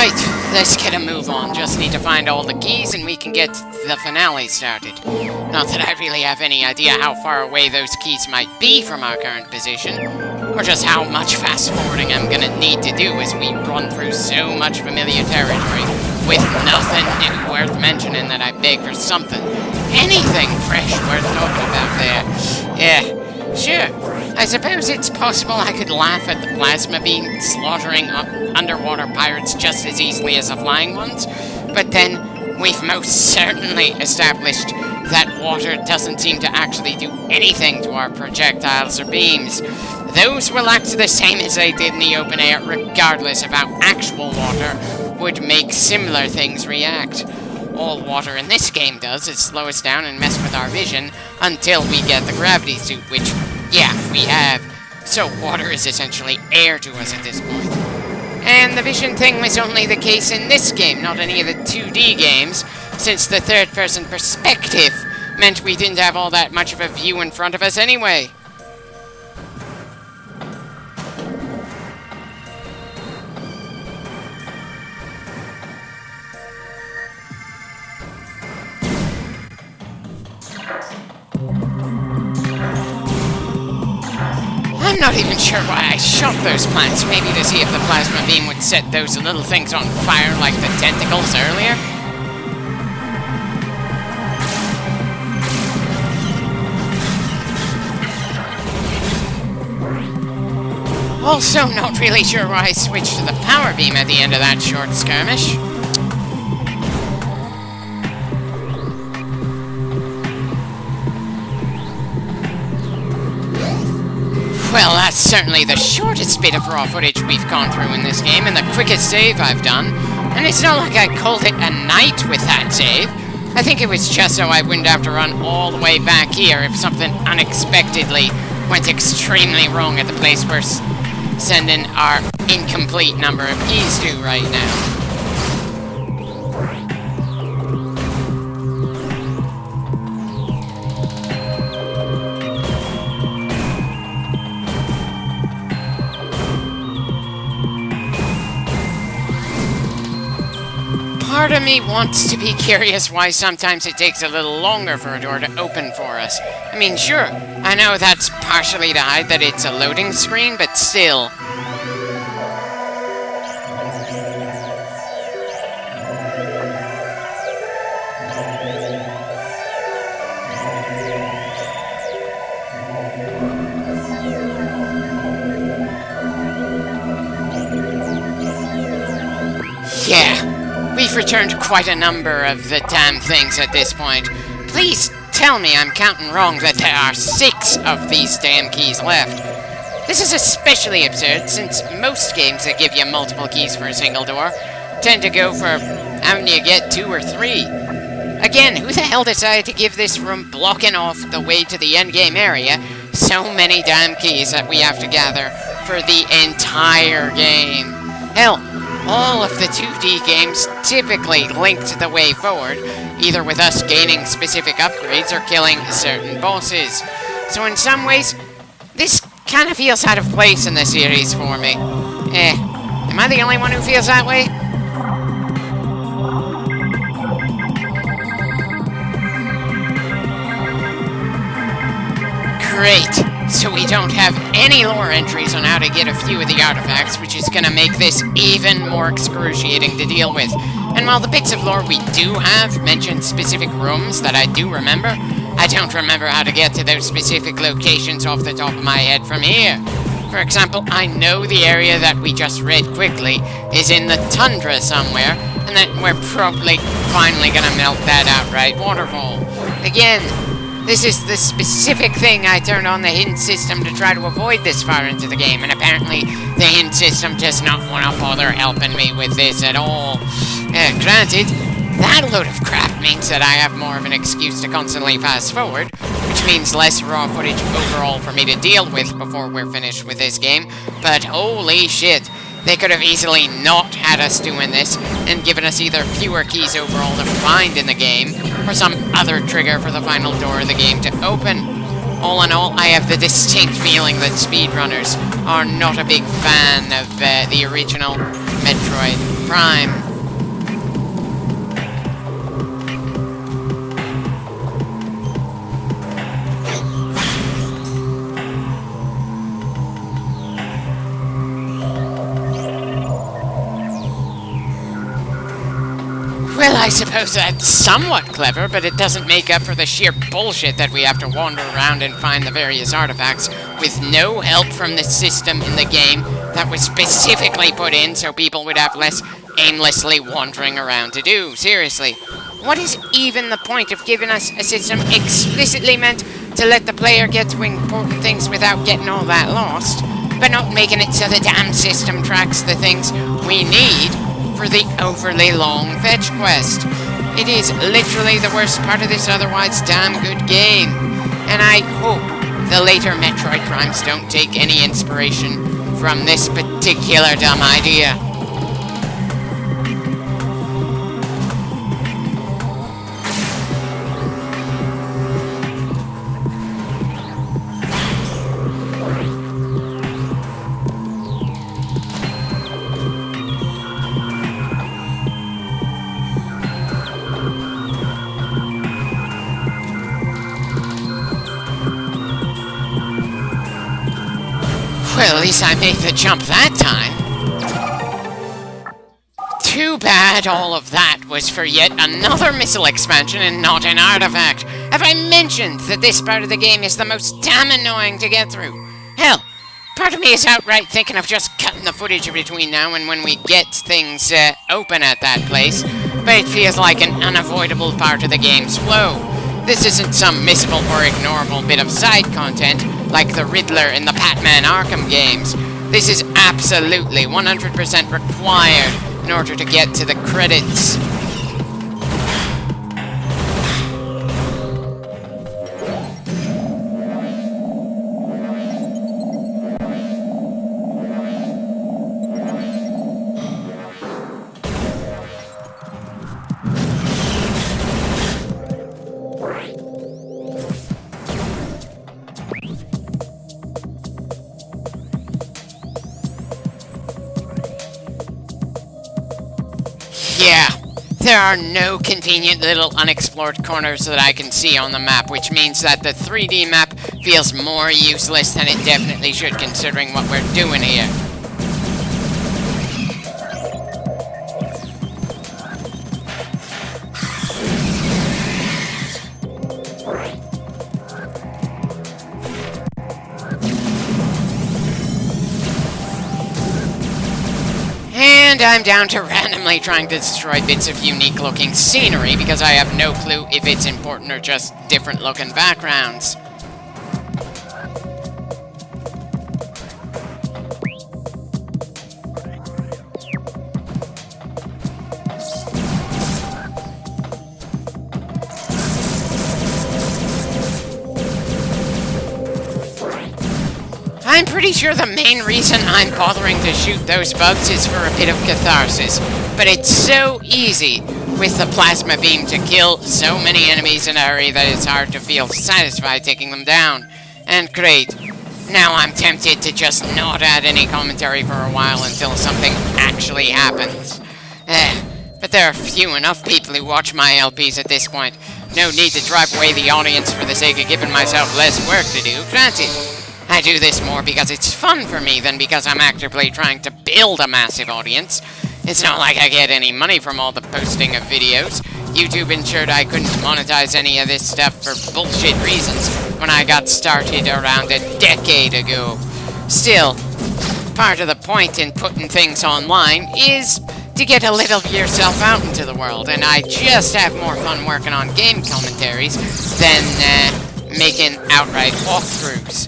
Right, let's get a move on. Just need to find all the keys and we can get the finale started. Not that I really have any idea how far away those keys might be from our current position, or just how much fast-forwarding I'm gonna need to do as we run through so much familiar territory, with nothing new worth mentioning that I beg for something. Anything fresh worth talking about there. Yeah, sure. I suppose it's possible I could laugh at the plasma beam slaughtering underwater pirates just as easily as the flying ones, but then we've most certainly established that water doesn't seem to actually do anything to our projectiles or beams. Those will act the same as they did in the open air, regardless of how actual water would make similar things react. All water in this game does is slow us down and mess with our vision until we get the gravity suit, which, yeah, we have. So water is essentially air to us at this point. And the vision thing was only the case in this game, not any of the 2D games, since the third-person perspective meant we didn't have all that much of a view in front of us anyway. I'm not even sure why I shot those plants. Maybe to see if the plasma beam would set those little things on fire like the tentacles earlier? Also, not really sure why I switched to the power beam at the end of that short skirmish. Well, that's certainly the shortest bit of raw footage we've gone through in this game, and the quickest save I've done. And it's not like I called it a night with that save. I think it was just so I wouldn't have to run all the way back here if something unexpectedly went extremely wrong at the place we're sending our incomplete number of keys to right now. Part of me wants to be curious why sometimes it takes a little longer for a door to open for us. I mean, sure, I know that's partially to hide that it's a loading screen, but still. Yeah. We've returned quite a number of the damn things at this point. Please tell me I'm counting wrong that there are 6 of these damn keys left. This is especially absurd since most games that give you multiple keys for a single door tend to go for having you get 2 or 3. Again, who the hell decided to give this room blocking off the way to the endgame area so many damn keys that we have to gather for the entire game? Hell, all of the 2D games typically linked the way forward, either with us gaining specific upgrades or killing certain bosses. So in some ways, this kind of feels out of place in the series for me. Am I the only one who feels that way? Great. So we don't have any lore entries on how to get a few of the artifacts, which is going to make this even more excruciating to deal with. And while the bits of lore we do have mention specific rooms that I do remember, I don't remember how to get to those specific locations off the top of my head from here. For example, I know the area that we just read quickly is in the tundra somewhere, and that we're probably finally going to melt that outright waterfall. Again, this is the specific thing I turned on the hint system to try to avoid this far into the game, and apparently the hint system does not want to bother helping me with this at all. Granted, that load of crap means that I have more of an excuse to constantly fast forward, which means less raw footage overall for me to deal with before we're finished with this game, but holy shit, they could have easily not had us doing this and given us either fewer keys overall to find in the game, or some other trigger for the final door of the game to open. All in all, I have the distinct feeling that speedrunners are not a big fan of the original Metroid Prime. Well, I suppose that's somewhat clever, but it doesn't make up for the sheer bullshit that we have to wander around and find the various artifacts with no help from the system in the game that was specifically put in so people would have less aimlessly wandering around to do. Seriously, what is even the point of giving us a system explicitly meant to let the player get to important things without getting all that lost, but not making it so the damn system tracks the things we need for the overly long fetch quest? It is literally the worst part of this otherwise damn good game, and I hope the later Metroid Primes don't take any inspiration from this particular dumb idea. Well, at least I made the jump that time. Too bad all of that was for yet another missile expansion and not an artifact. Have I mentioned that this part of the game is the most damn annoying to get through? Hell, part of me is outright thinking of just cutting the footage between now and when we get things open at that place, but it feels like an unavoidable part of the game's flow. This isn't some missable or ignorable bit of side content like the Riddler in the Batman Arkham games. This is absolutely 100% required in order to get to the credits. Yeah, there are no convenient little unexplored corners that I can see on the map, which means that the 3D map feels more useless than it definitely should considering what we're doing here. And I'm down to randomly trying to destroy bits of unique-looking scenery because I have no clue if it's important or just different-looking backgrounds. I'm pretty sure the main reason I'm bothering to shoot those bugs is for a bit of catharsis, but it's so easy with the plasma beam to kill so many enemies in a hurry that it's hard to feel satisfied taking them down. And great, now I'm tempted to just not add any commentary for a while until something actually happens. But there are few enough people who watch my LPs at this point. No need to drive away the audience for the sake of giving myself less work to do, granted. I do this more because it's fun for me than because I'm actively trying to build a massive audience. It's not like I get any money from all the posting of videos. YouTube ensured I couldn't monetize any of this stuff for bullshit reasons when I got started around a decade ago. Still, part of the point in putting things online is to get a little of yourself out into the world, and I just have more fun working on game commentaries than making outright walkthroughs.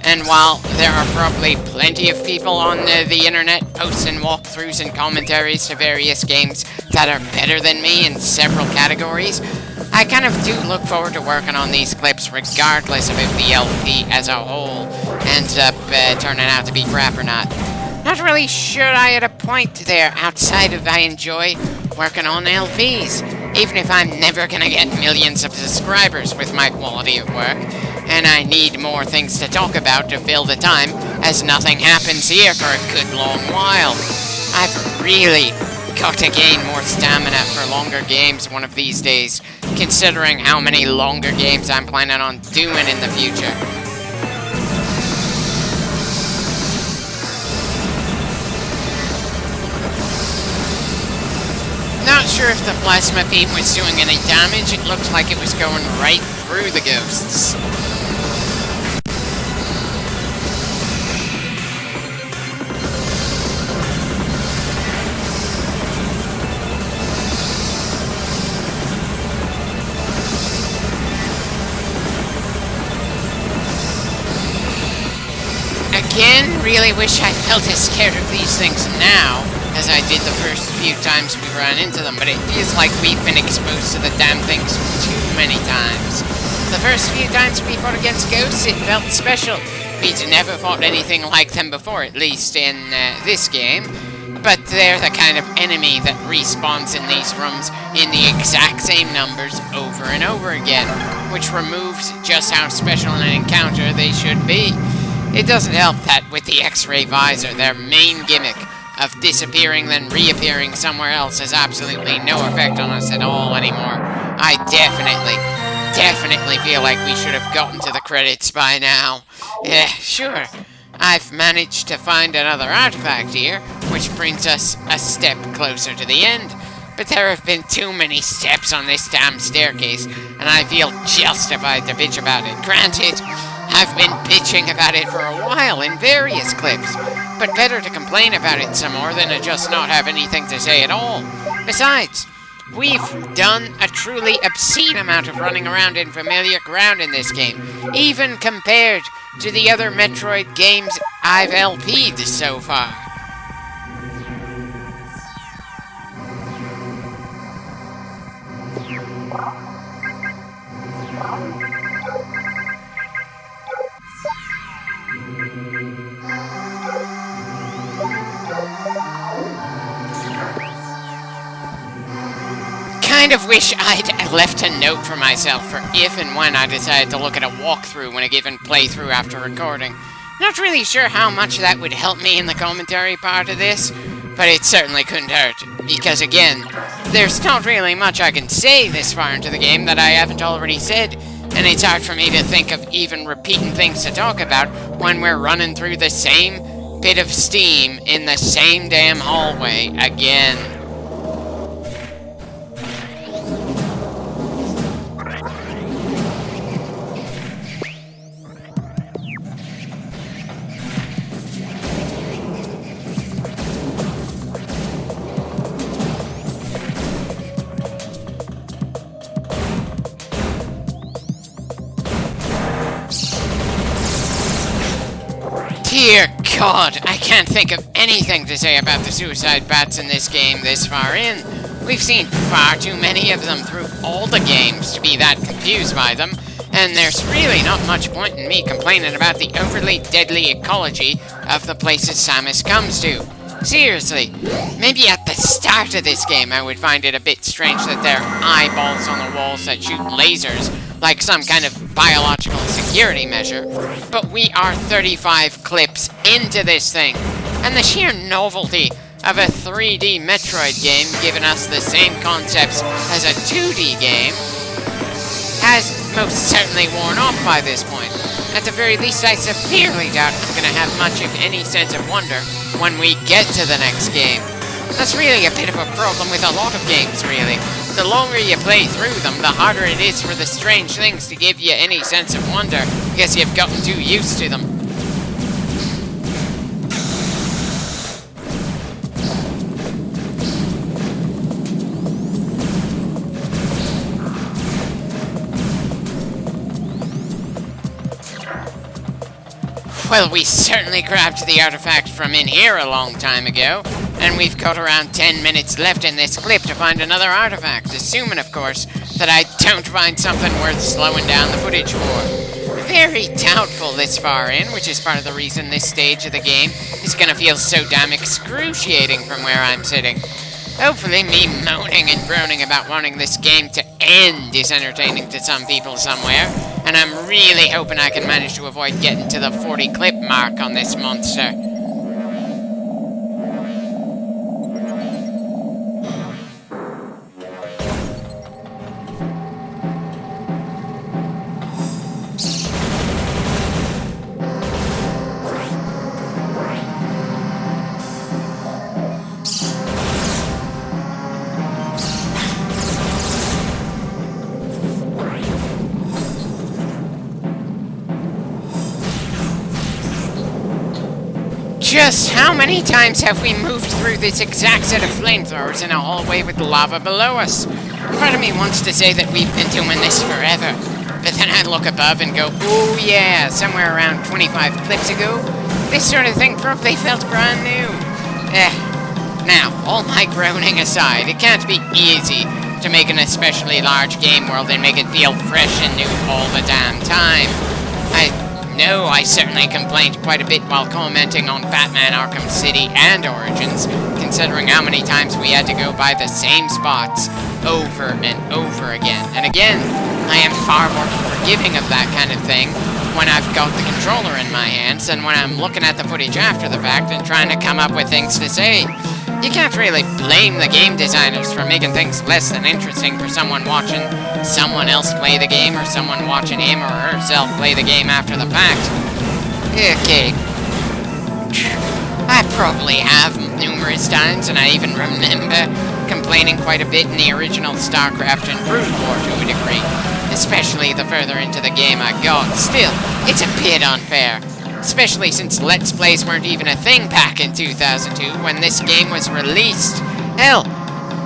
And while there are probably plenty of people on the internet posting walkthroughs and commentaries to various games that are better than me in several categories, I kind of do look forward to working on these clips regardless of if the LP as a whole ends up turning out to be crap or not. Not really sure I had a point there outside of I enjoy working on LPs, even if I'm never gonna get millions of subscribers with my quality of work. And I need more things to talk about to fill the time, as nothing happens here for a good long while. I've really gotta gain more stamina for longer games one of these days, considering how many longer games I'm planning on doing in the future. Not sure if the plasma beam was doing any damage. It looked like it was going right through the ghosts. Again, really wish I felt as scared of these things now as I did the first few times we ran into them, but it feels like we've been exposed to the damn things too many times. The first few times we fought against ghosts, it felt special. We'd never fought anything like them before, at least in this game, but they're the kind of enemy that respawns in these rooms in the exact same numbers over and over again, which removes just how special an encounter they should be. It doesn't help that with the X-ray visor, their main gimmick of disappearing then reappearing somewhere else has absolutely no effect on us at all anymore. I definitely feel like we should have gotten to the credits by now. Yeah, sure. I've managed to find another artifact here, which brings us a step closer to the end. But there have been too many steps on this damn staircase, and I feel justified to bitch about it. Granted, I've been bitching about it for a while in various clips, but better to complain about it some more than to just not have anything to say at all. Besides, we've done a truly obscene amount of running around in familiar ground in this game, even compared to the other Metroid games I've LP'd so far. Kind of wish I'd left a note for myself for if and when I decided to look at a walkthrough when a given playthrough after recording. Not really sure how much that would help me in the commentary part of this, but it certainly couldn't hurt, because again, there's not really much I can say this far into the game that I haven't already said, and it's hard for me to think of even repeating things to talk about when we're running through the same bit of steam in the same damn hallway again. Dear God, I can't think of anything to say about the suicide bats in this game this far in. We've seen far too many of them through all the games to be that confused by them, and there's really not much point in me complaining about the overly deadly ecology of the places Samus comes to. Seriously, maybe at the start of this game I would find it a bit strange that there are eyeballs on the walls that shoot lasers, like some kind of biological security measure, but we are 35 clips into this thing, and the sheer novelty of a 3D Metroid game giving us the same concepts as a 2D game has most certainly worn off by this point. At the very least, I severely doubt I'm going to have much of any sense of wonder when we get to the next game. That's really a bit of a problem with a lot of games, really. The longer you play through them, the harder it is for the strange things to give you any sense of wonder, because you've gotten too used to them. Well, we certainly grabbed the artifact from in here a long time ago, and we've got around 10 minutes left in this clip to find another artifact, assuming, of course, that I don't find something worth slowing down the footage for. Very doubtful this far in, which is part of the reason this stage of the game is gonna feel so damn excruciating from where I'm sitting. Hopefully me moaning and groaning about wanting this game to end is entertaining to some people somewhere, and I'm really hoping I can manage to avoid getting to the 40 clip mark on this monster. Just how many times have we moved through this exact set of flamethrowers in a hallway with lava below us? Part of me wants to say that we've been doing this forever, but then I look above and go, oh yeah, somewhere around 25 clips ago, this sort of thing probably felt brand new. Now, all my groaning aside, it can't be easy to make an especially large game world and make it feel fresh and new all the damn time. I certainly complained quite a bit while commenting on Batman Arkham City and Origins, considering how many times we had to go by the same spots over and over again. And again, I am far more forgiving of that kind of thing when I've got the controller in my hands than when I'm looking at the footage after the fact and trying to come up with things to say. You can't really blame the game designers for making things less than interesting for someone watching someone else play the game or someone watching him or herself play the game after the fact. Okay. I probably have numerous times, and I even remember complaining quite a bit in the original StarCraft and Brood War to a degree, especially the further into the game I got. Still, it's a bit unfair. Especially since Let's Plays weren't even a thing back in 2002 when this game was released. Hell,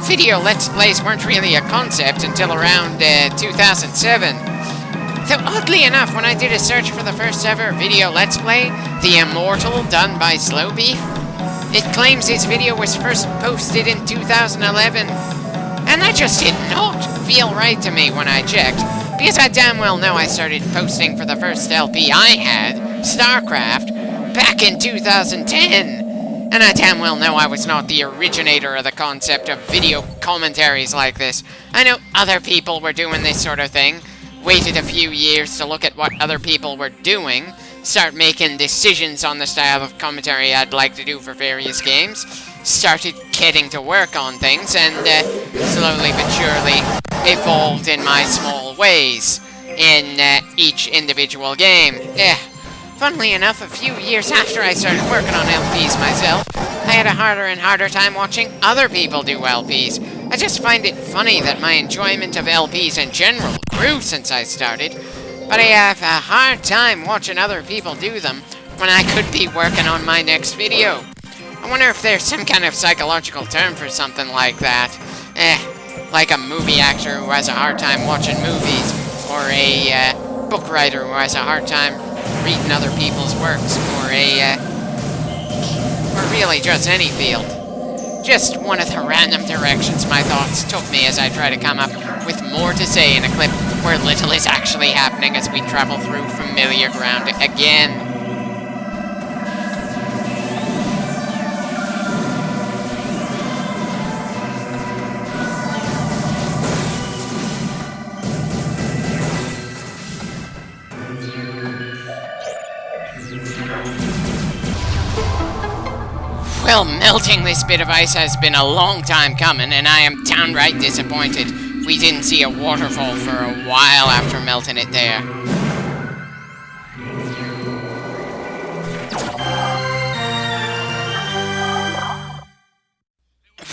video Let's Plays weren't really a concept until around 2007. Though oddly enough, when I did a search for the first ever video Let's Play, The Immortal, done by Slowbeef, it claims his video was first posted in 2011. And that just did not feel right to me when I checked, because I damn well know I started posting for the first LP I had, StarCraft, back in 2010. And I damn well know I was not the originator of the concept of video commentaries like this. I know other people were doing this sort of thing, waited a few years to look at what other people were doing, start making decisions on the style of commentary I'd like to do for various games, started getting to work on things, and slowly but surely evolved in my small ways in each individual game. Funnily enough, a few years after I started working on LPs myself, I had a harder and harder time watching other people do LPs. I just find it funny that my enjoyment of LPs in general grew since I started, but I have a hard time watching other people do them when I could be working on my next video. I wonder if there's some kind of psychological term for something like that. Like a movie actor who has a hard time watching movies, or a book writer who has a hard time reading other people's works, or really just any field. Just one of the random directions my thoughts took me as I try to come up with more to say in a clip where little is actually happening as we travel through familiar ground again. Well, melting this bit of ice has been a long time coming, and I am downright disappointed we didn't see a waterfall for a while after melting it there.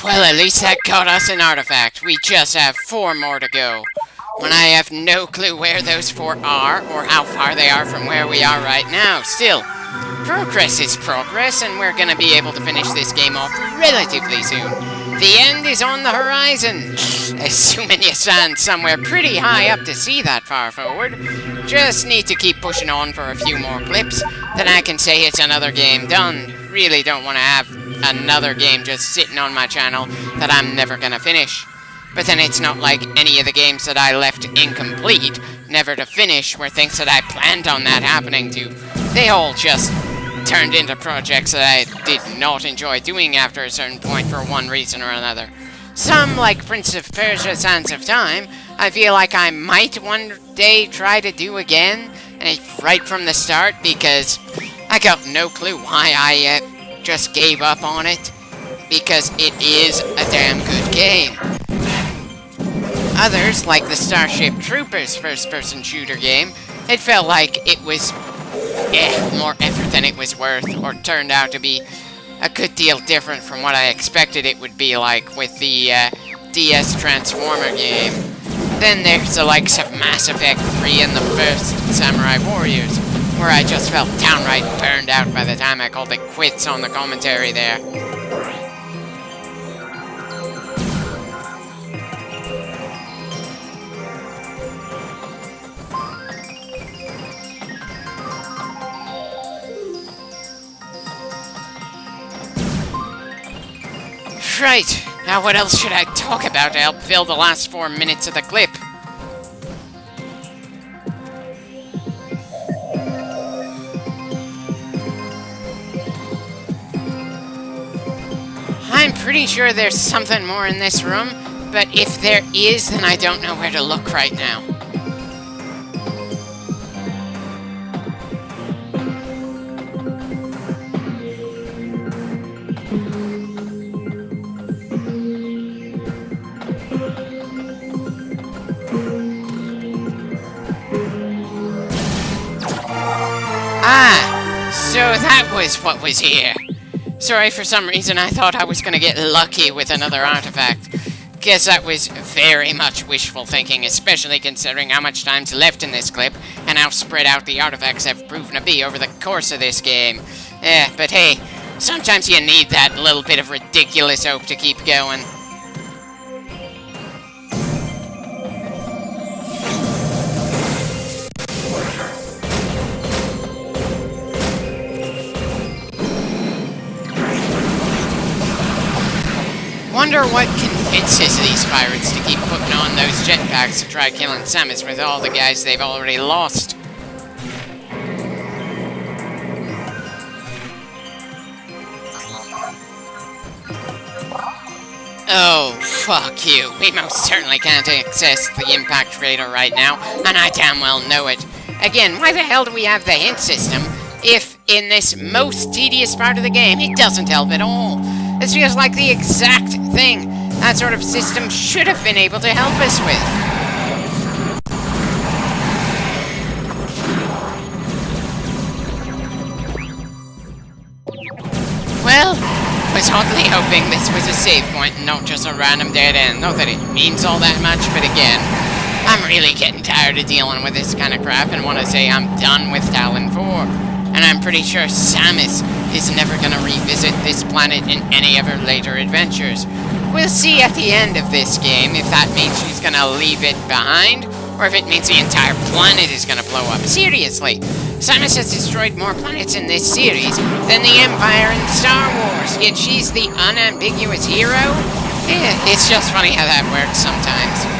Well, at least that got us an artifact. We just have 4 more to go. When I have no clue where those 4 are, or how far they are from where we are right now. Still, progress is progress, and we're gonna be able to finish this game off relatively soon. The end is on the horizon, assuming you stand somewhere pretty high up to see that far forward. Just need to keep pushing on for a few more clips, then I can say it's another game done. Really don't want to have another game just sitting on my channel that I'm never gonna finish. But then it's not like any of the games that I left incomplete, never to finish, were things that I planned on that happening to. They all just turned into projects that I did not enjoy doing after a certain point for one reason or another. Some, like Prince of Persia Sands of Time, I feel like I might one day try to do again, right from the start, because I got no clue why I just gave up on it, because it is a damn good game. Others, like the Starship Troopers first-person shooter game, it felt like it was more effort than it was worth, or turned out to be a good deal different from what I expected it would be like with the DS Transformer game. Then there's the likes of Mass Effect 3 and the first Samurai Warriors. where I just felt downright burned out by the time I called it quits on the commentary there. Right, now what else should I talk about to help fill the last 4 minutes of the clip? I'm pretty sure there's something more in this room, but if there is, then I don't know where to look right now. Ah, so that was what was here. Sorry, for some reason I thought I was gonna get lucky with another artifact. Guess that was very much wishful thinking, especially considering how much time's left in this clip, and how spread out the artifacts have proven to be over the course of this game. But hey, sometimes you need that little bit of ridiculous hope to keep going. Wonder what convinces these pirates to keep putting on those jetpacks to try killing Samus with all the guys they've already lost. Oh, fuck you. We most certainly can't access the impact trader right now, and I damn well know it. Again, why the hell do we have the hint system if, in this most tedious part of the game, it doesn't help at all? This feels like the exact thing that sort of system should have been able to help us with. Well, I was oddly hoping this was a save point and not just a random dead end. Not that it means all that much, but again, I'm really getting tired of dealing with this kind of crap and want to say I'm done with Talon 4. And I'm pretty sure Samus is never gonna revisit this planet in any of her later adventures. We'll see at the end of this game if that means she's gonna leave it behind, or if it means the entire planet is gonna blow up. Seriously, Samus has destroyed more planets in this series than the Empire in Star Wars, yet she's the unambiguous hero? Yeah, it's just funny how that works sometimes.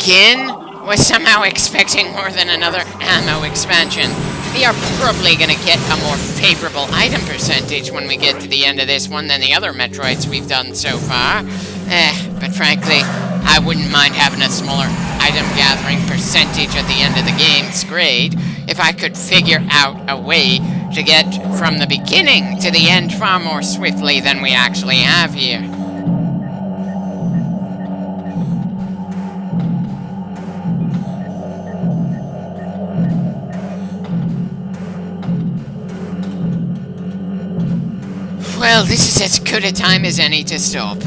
Again? Was somehow expecting more than another ammo expansion. We are probably gonna get a more favorable item percentage when we get to the end of this one than the other Metroids we've done so far. But frankly, I wouldn't mind having a smaller item gathering percentage at the end of the game's grade if I could figure out a way to get from the beginning to the end far more swiftly than we actually have here. Well, this is as good a time as any to stop.